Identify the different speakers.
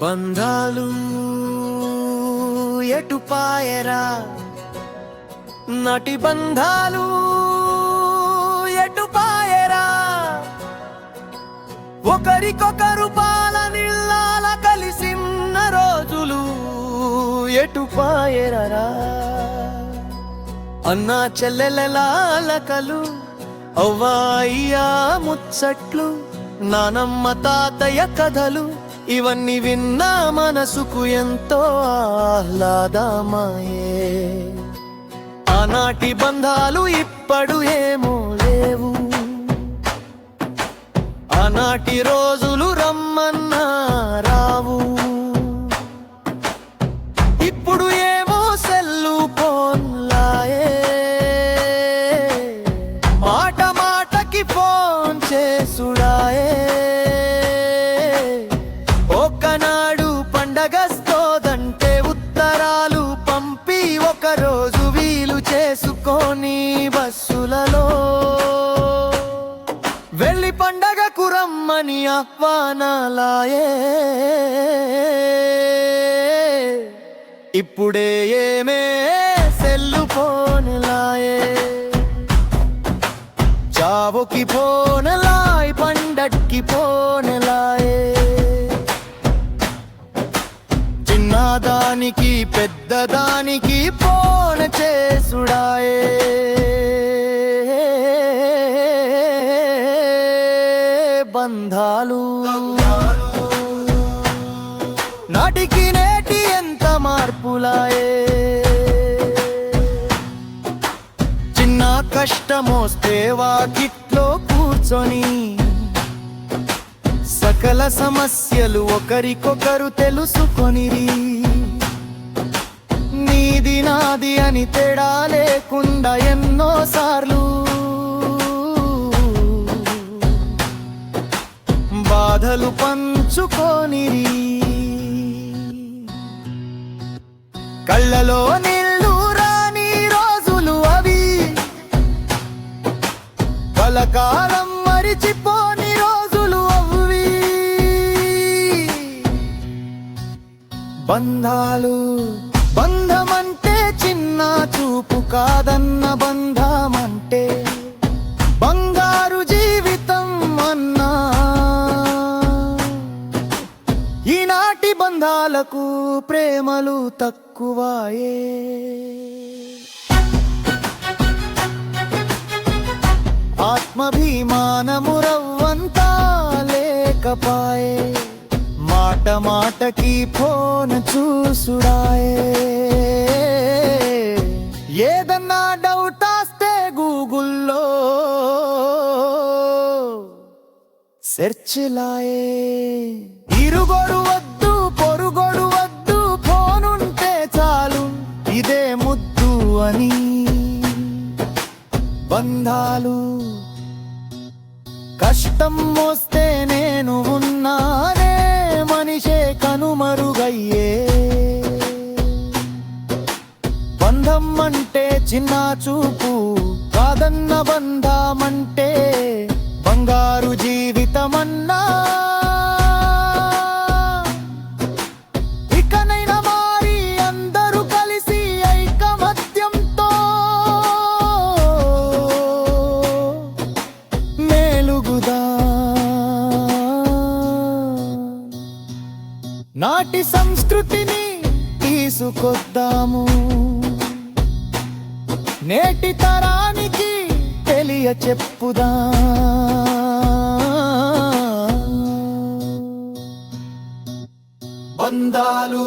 Speaker 1: బంధాలు ఎటుపాయరా, నటి బంధాలు ఎటుపాయరా, ఒకరికొకరు పాలనిల్లాల కలిసిన్న రోజులు ఎటుపాయరా. అన్నా చెల్లెలలాలకలు, అవ్వాయ్యా ముచ్చట్లు, నానమ్మ తాతయ్య కథలు, ఇవన్నీ విన్నా మనసుకు ఎంతో ఆహ్లాదమాయే. ఆనాటి బంధాలు ఇప్పుడు ఏమో లేవు, ఆనాటి రోజులు రమ్మన్నా రావు. ఇప్పుడు ఏమో సెల్లు ఫోన్లాయే, మాట మాటకి ఫోన్ చేసుడాయే. ఒకనాడు పండగస్తోదంటే ఉత్తరాలు పంపి ఒకరోజు వీలు చేసుకొని బస్సులలో వెళ్ళి పండగకు రమ్మని ఆహ్వానాలాయే. ఇప్పుడే ఏమే సెల్లు ఫోన్లాయే, చావుకి ఫోన్లాయ్, పండక్కి ఫోన్లాయే. చిన్నదానికి పెద్దదానికి ఫోన్ చేసుడాయే. బంధాలు నాటికి నేటి ఎంత మార్పులాయే. చిన్న కష్టమోస్తే వాకిట్లో కూర్చొని సకల సమస్యలు ఒకరికొకరు తెలుసుకొనిరి. నీది నాది అని తేడా లేకుండా ఎన్నోసార్లు బాధలు పంచుకొనిరి. కళ్ళలో నీళ్ళు రాని రోజులు అవి, కలకాలం మరిచిపోని రోజులు అవి. బంధాలు బంధమంటే చిన్న చూపు కాదన్న, బంధమంటే బంగారు జీవితం అన్నా. ఈనాటి బంధాలకు ప్రేమలు తక్కువాయే. ఆత్మాభిమానము రవ్వంతా లేకపాయే, మాట మాటకి ఫోన్ చూసుడాయే. ఏదన్నా డౌట్ వస్తే గూగుల్లో సెర్చ్లాయే. ఇరుగొడు వద్దు పొరుగొడు వద్దు, ఫోనుంటే చాలు ఇదే ముద్దు అని. బంధాలు కష్టం వస్తే నేను ఉన్నానే, మనిషే కనుమరుగయ్యే. బంధం అంటే చిన్న చూపు కాదన్న, బంధమంటే బంగారు జీవితమన్నా. ఇకనైనా మారి అందరూ కలిసి ఐకమత్యంతో మేలుగుదా. నాటి సంస్కృతిని తీసుకొద్దాము, నేటి తరానికి తెలియ చెప్పుదా. బంధాలు